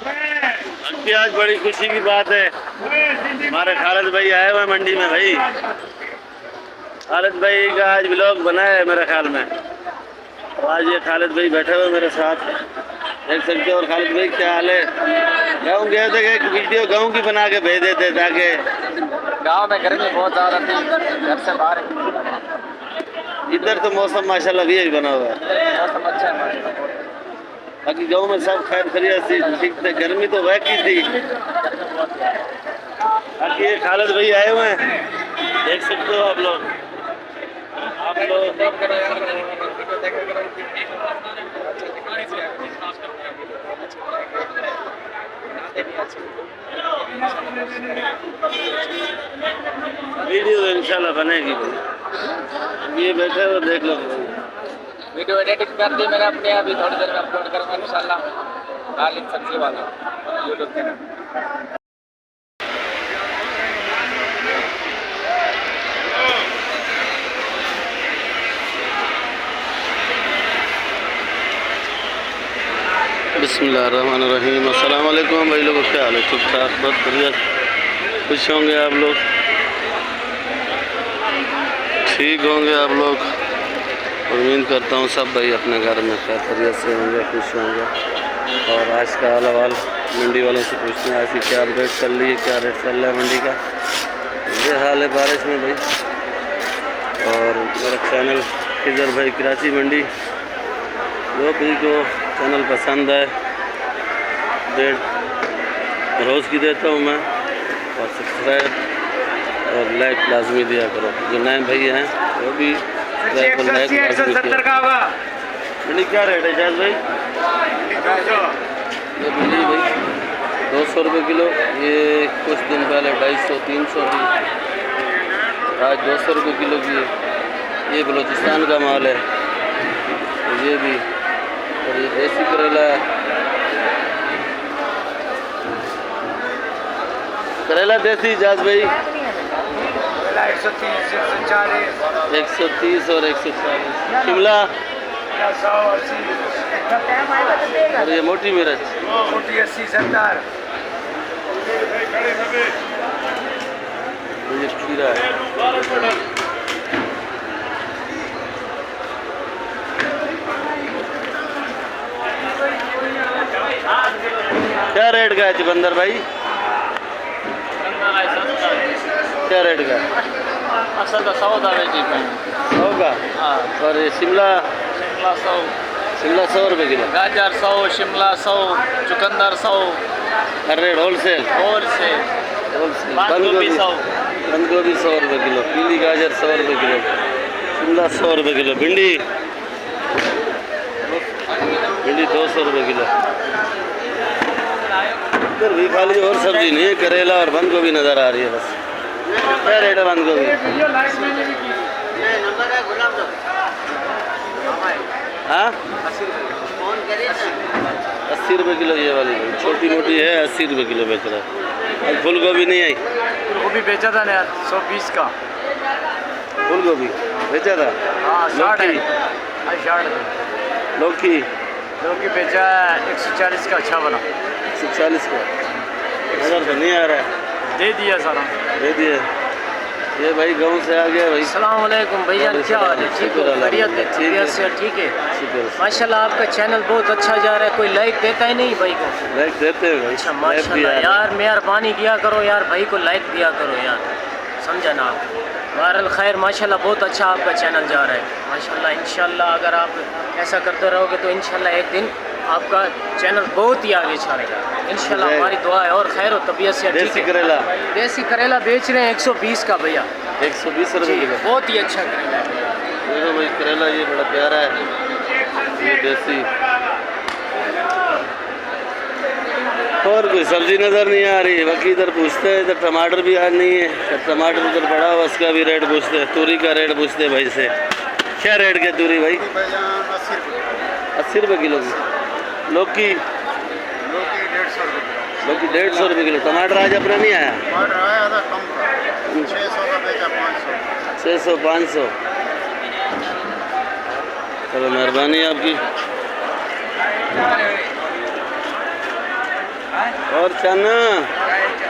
बाकी आज बड़ी खुशी की बात है, हमारे खालिद भाई आए हुए मंडी में। भाई खालिद भाई का आज व्लॉग बना है मेरे ख्याल में। तो आज ये खालिद भाई बैठे हुए मेरे साथ, देख सकते हो। और खालिद भाई क्या हाल है? गाँव गए थे, एक वीडियो गाँव की बना के भेज देते ताकि गांव में गर्मी बहुत ज़्यादा थी, घर से बाहर। इधर तो मौसम माशाल्लाह भी बना हुआ है। मौसम अच्छा है माशाल्लाह। बाकी गाँव में सब खैर खैरियत थी, ठीक थे। गर्मी तो वह की थी। बाकी ये खालिद भाई आए हुए हैं, देख सकते हो आप लोग। वीडियो तो इंशाल्लाह बनेगी भाई। ये बैठे हो देख लो। वीडियो एडिटिंग कर दी मैंने अपने, अभी थोड़ी देर में अपलोड करूँगा इंशाल्लाह। खालिद सब्जी वाला यूट्यूब चैनल। बिस्मिल्लाहिर्रहमानिर्रहीम। अस्सलाम वालेकुम भाई लोग, क्या हाल है? ठीक ठाक, बहुत बढ़िया, खुश होंगे आप लोग, ठीक होंगे आप लोग। उम्मीद करता हूँ सब भाई अपने घर में खैर खैरियत से होंगे, खुश होंगे। और आज का हाल हवाल मंडी वालों से पूछते हैं, आज की क्या अपडेट चल रही है, क्या रेट चल रहा है मंडी का। ये हाल है बारिश में भाई। और मेरा चैनल खिजर भाई कराची मंडी, जो भी को चैनल पसंद है डेट रोज़ की देता हूँ मैं। और सब्सक्राइब और लाइक लाजमी दिया करो। जो नए भाई हैं वो भी लाइक लाजमी किया। क्या रेट है जायज़ भाई? ये भिंडी भाई 200 रुपये किलो। ये कुछ दिन पहले 250-300 थी, आज 200 रुपये किलो की है। ये बलूचिस्तान का माल है। ये भी, और ये देसी करेला है। करेला देसी जाज भाई 130 और 140। शिमला और ये मोटी मिर्च 80-70। ये खीरा है। क्या रेट का है चुकंदर भाई? क्या रेट का? असल का 100 था जी। 100 का? हाँ। और ये शिमला 100। शिमला 100 रुपये किलो। गाजर 100, शिमला 100, चुकंदर 100। हर रेट होलसेल। बंद गोभी 100 रुपये किलो। पीली गाजर 100 रुपये किलो। शिमला 100 रुपये किलो। भिंडी 200 रुपये किलो। इधर भी खाली और सब्जी नहीं है, करेला और बंद गोभी नज़र आ रही है बस। क्या रेट है बंद गोभी? हाँ 80 रुपये किलो। ये वाली छोटी मोटी है 80 रुपये किलो बेच रहा है। अब फूल गोभी नहीं आई? वो भी बेचा था ना 120 का। फूल गोभी बेचा था? हाँ 60 लौकी लौकी बेचा है 140 का। अच्छा बना 140 का। नज़र तो नहीं आ रहा है। दे दिया सारा, दे दिए। ये भाई गाँव से आ गया भाई। अस्सलाम वालेकुम भैया, क्या हाल है? ठीक हो? खैरियत है? खैरियत से ठीक है माशाल्लाह। आपका चैनल बहुत अच्छा जा रहा है। कोई लाइक देता ही नहीं भाई को? लाइक देते हैं भाई। अच्छा माशाल्लाह यार, मेहरबानी किया करो यार, भाई को लाइक दिया करो यार, समझा ना आप। बहरहाल खैर माशाल्लाह बहुत अच्छा आपका चैनल जा रहा है माशाल्लाह। इंशाल्लाह अगर आप ऐसा करते रहोगे तो इंशाल्लाह एक दिन आपका चैनल बहुत ही आगे चलेगा इंशाल्लाह। हमारी दुआ है और खैर हो तबीयत से। देसी करेला बेच रहे हैं 120 का भैया। 120 रुपये किलो। बहुत ही अच्छा करेला है। देखो भाई करेला ये बड़ा प्यारा है, ये देसी। और कोई सब्जी नज़र नहीं आ रही। बाकी इधर पूछते हैं, इधर टमाटर भी आज नहीं है। टमाटर उधर पड़ा हुआ, उसका भी रेट पूछते हैं। तूरी का रेट पूछते हैं भाई से। क्या रेट के तूरी भाई? 80 रुपये किलो की। लौकी 150 रुपये किलो। टमाटर आज अपना नहीं आया? 600-500। चलो मेहरबानी आपकी। और चना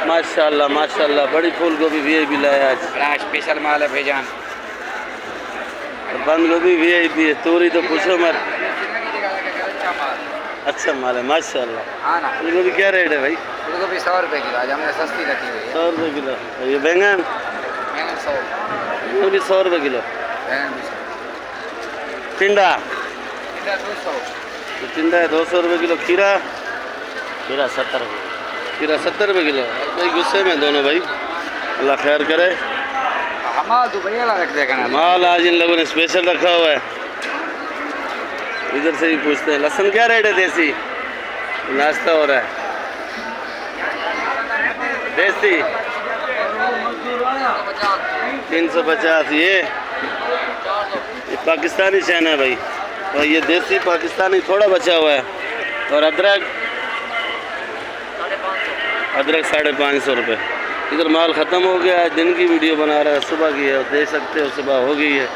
माशाल्लाह माशाल्लाह, बड़ी फूल गोभी VIP लाया आज। बड़ा स्पेशल माल है भाईजान। बंद गोभी VIP है, तोरी तो पूछो मत। अच्छा माल है माशाल्लाह। हाँ ना, फूल गोभी क्या रेट है भाई? फूल गोभी 100 रुपये किलो, आज हमने सस्ती रखी हुई है। 100 रुपये किलो। और ये बैंगन? बैंगन 100, वो भी 100 रुपये किलो। बैंगन भी 100, टिंडा? टिंडा 200, ये टिंडा है 200 रुपये किलो। खीरा? खीरा 70 रुपये। खीरा 70 रुपये किलो। भाई गुस्से में दोनों भाई, अल्लाह खैर करे। हमारा दुबई वाला रख देगा ना। माल आज इन लोगों ने स्पेशल रखा हुआ है। इधर से ही पूछते हैं। लहसुन क्या रेट है देसी? नाश्ता हो रहा है देसी 350। ये पाकिस्तानी चैन है भाई, और ये देसी पाकिस्तानी थोड़ा बचा हुआ है। और अदरक? अदरक 550 रुपये। इधर माल ख़त्म हो गया है। दिन की वीडियो बना रहा है, सुबह की है, देख सकते हो सुबह हो गई है।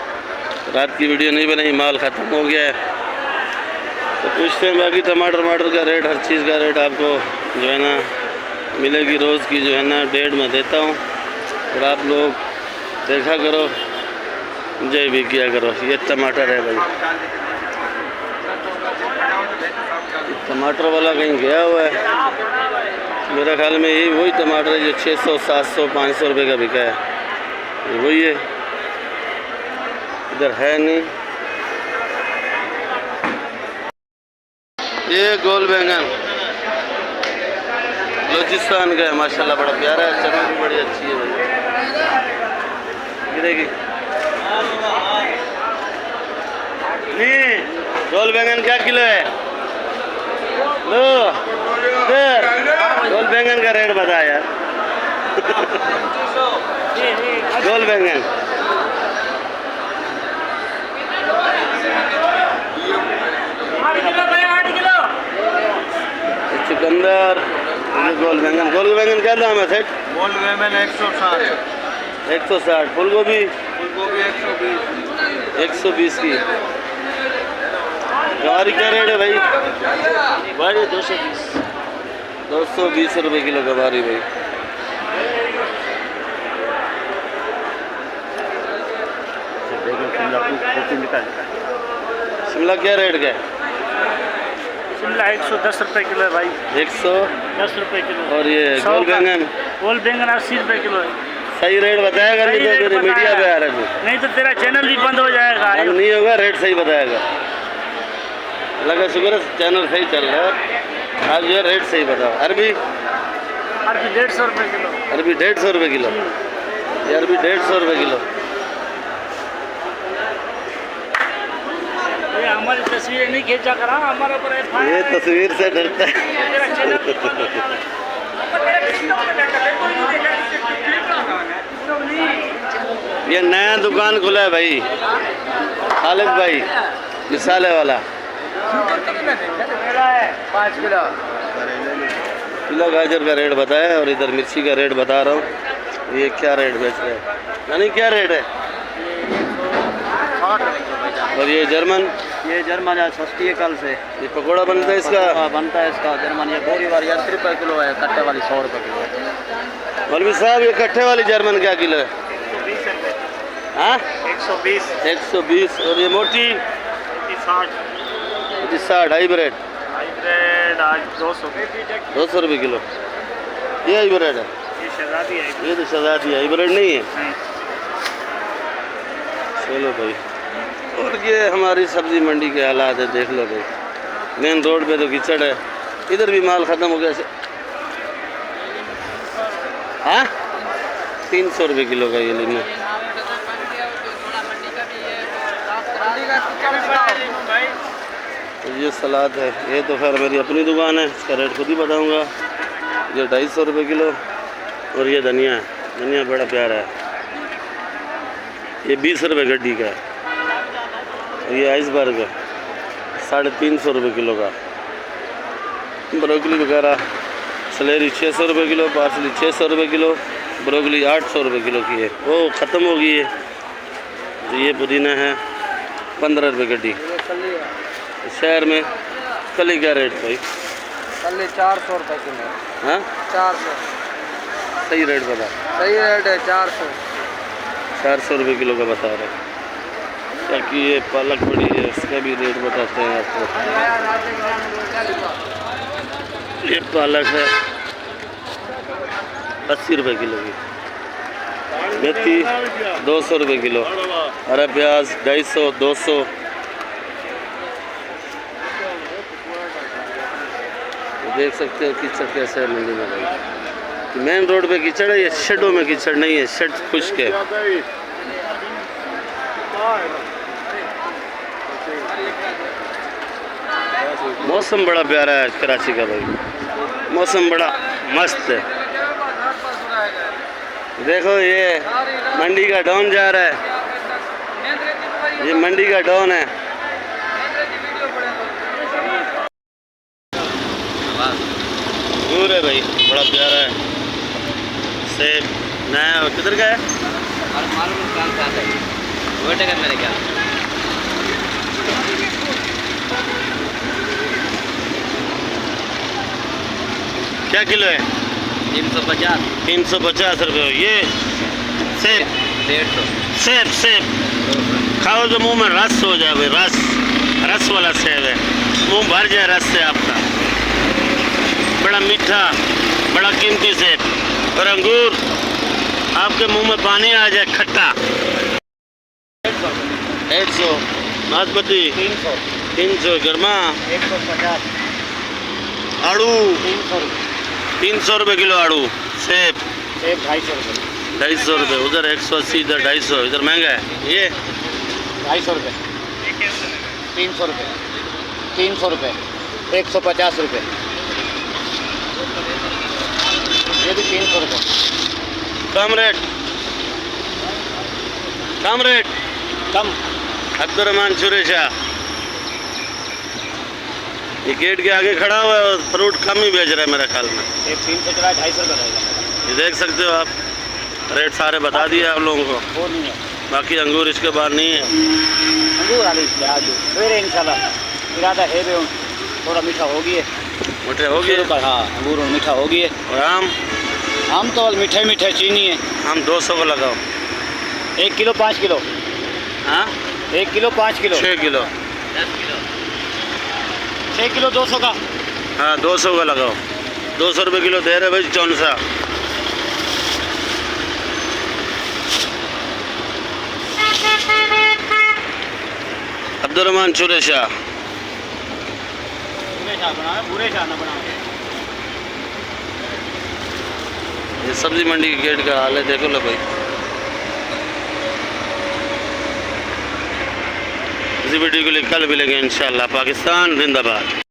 रात की वीडियो नहीं बनाई, माल ख़त्म हो गया है। तो पूछते हैं बाकी टमाटर का रेट, हर चीज़ का रेट आपको जो है ना मिलेगी। रोज़ की जो है ना डेट मैं देता हूँ, और आप लोग देखा करो, एंजॉय भी किया करो। ये टमाटर है भाई, टमाटर वाला कहीं गया हुआ है मेरा ख्याल में। यही वही टमाटर है जो 600 700 500 रुपये का बिका है, ये वही है। इधर है नहीं। ये गोल बैंगन बलूचिस्तान का है माशाल्लाह, बड़ा प्यारा है। चना भी बड़ी अच्छी है भाई, गिरेगी नहीं। गोल बैंगन क्या किलो है? लो गोल बैंगन का रेट बता यार। गोल बैंगन चुकंदर। गोल बैंगन क्या दाम है सेठ? गोल बैंगन 160, 160। फूल गोभी? फूल गोभी 120, 120 की। गवारी क्या रेट है भाई? भाई 220, 220 रुपये किलो गवारी भाई। शिमला क्या रेट का है? शिमला 110 रुपये किलो है भाई। 110 रुपये किलो। और ये गोल बैंगन? गोल बैंगन 80 रुपये किलो है। सही रेट बताएगा, नहीं तो फिर मीडिया पे आ रहा है, नहीं तो तेरा चैनल भी बंद हो जाएगा। अब नहीं होगा, रेट सही बताएगा। अल्लाह का शुक्र है चैनल सही चल रहा है। आप जो है रेट सही बताओ। अरबी? अरबी 150 रुपये किलो। अरबी 150 रुपये किलो। ये अरबी 150 रुपये किलो। ये हमारी तस्वीरें नहीं खींचा करा, हमारे ऊपर ये तस्वीर से डरता है। तेरा चैनल भी बंद हो जाएगा। ये नया दुकान खुला है भाई, खालिद भाई मिसाले वाला। 5 किलो किलो गाजर का रेट बताया, और इधर मिर्ची का रेट बता रहा हूँ। ये क्या रेट बेच रहे हैं, यानी क्या रेट है? 60 रुपये किलो। और ये जर्मन? ये जर्मन है, सस्ती है कल से। ये पकौड़ा बनता है इसका? हाँ बनता है इसका जर्मन। ये बोरी वाली 80 रुपये किलो है, कट्टे वाली 100 रुपये किलो है। मौलवी साहब ये कट्ठे वाली जर्मन क्या किलो है? 120 रुपये। हाँ 120। 120। और ये मोटी? 60। 60। हाइब्रिड? हाइब्रिड आज 200 रुपये किलो। ये हाइब्रिड है? ये शहजादी है। ये तो शहजादी है, हाइब्रिड नहीं है। चलो भाई, और ये हमारी सब्जी मंडी के हालात है, देख लो भाई। मेन रोड पे तो कीचड़ है। इधर भी माल ख़त्म हो गया। हाँ 300 रुपये किलो का ये लीमू। तो ये सलाद है, ये तो खैर मेरी अपनी दुकान है, इसका रेट खुद ही बताऊंगा। ये 250 रुपये किलो। और ये धनिया है, धनिया बड़ा प्यारा है, ये 20 रुपये गड्डी का है। और ये आइसबर्ग है 350 रुपये किलो का। ब्रोकली वगैरह सलेरी 600 रुपये किलो, पार्सली 600 रुपये किलो, ब्रोकली 800 रुपये किलो की है, वो ख़त्म हो गई है। तो ये पुदीना है 15 रुपये गड्डी। शहर में कली का रेट भाई? कल 400 रुपये किलो। हाँ 400 सही रेट बता। सही रेट है 400। 400 रुपये किलो का बता रहे। ताकि ये पालक बड़ी है, इसका भी रेट बताते हैं आपको। ये पालक है 80 रुपये किलो की। मेथी 200 रुपये किलो। हरा प्याज 250, 200। देख सकते हो कीचड़ कैसे है मंडी में। मेन रोड पे कीचड़ है, ये शेडों में कीचड़ नहीं है, शेड खुश्क है। मौसम बड़ा प्यारा है कराची का भाई, मौसम बड़ा मस्त है। देखो ये मंडी का डॉन जा रहा है, ये मंडी का डॉन है। दूर है भाई, बड़ा प्यारा है। सेब नया किधर का है? मेरे क्या क्या किलो है? 350। 350 रुपये। ये सेब 150। सेब सेब खाओ तो मुंह में रस हो जाए भाई, रस रस वाला सेब है, मुंह भर जाए रस से आपका। बड़ा मीठा, बड़ा कीमती सेब। और अंगूर आपके मुंह में पानी आ जाए, खट्टा। 150। नाशपाती 300। गर्मा 150। आड़ू 300 300 रुपये किलो आड़ू। सेब 250 रुपये। 250 रुपये। उधर 180, इधर 250। इधर महंगा है ये 250 रुपये। 300 रुपये। 300 रुपये। 150 रुपये। ये भी 300 रुपये। कम रेट, कम रेट। कम। अब्दुर्रहमान चुरेशा ये गेट के आगे खड़ा हुआ है और फ्रूट कम ही बेच रहा है मेरे ख्याल में। एक 300 चला 250 रुपये रहेगा। ये देख सकते हो आप, रेट सारे बता दिए आप लोगों को। वो नहीं है बाकी अंगूर इसके बाद नहीं है। अंगूर आलू आज फिर इंशाल्लाह इरादा है भी थोड़ा मीठा हो गई है। मोटे हो गए। हाँ अंगूर मीठा हो गई है। और आम तो मीठे मीठे चीनी है। हम 200 का लगाओ। 1 किलो 5 किलो। हाँ 1 किलो 5 किलो। 6 किलो। 6 किलो 200 का। हाँ 200 का लगाओ। 200 रुपये किलो दे रहे भाई चौनसा। अब्दुर्रहमान चुरेशा। बुरे शाह ना बना। ये सब्जी मंडी के गेट का हाल है, देखो लो भाई। इसी वीडियो के लिए कल मिलेंगे इंशाल्लाह। पाकिस्तान जिंदाबाद।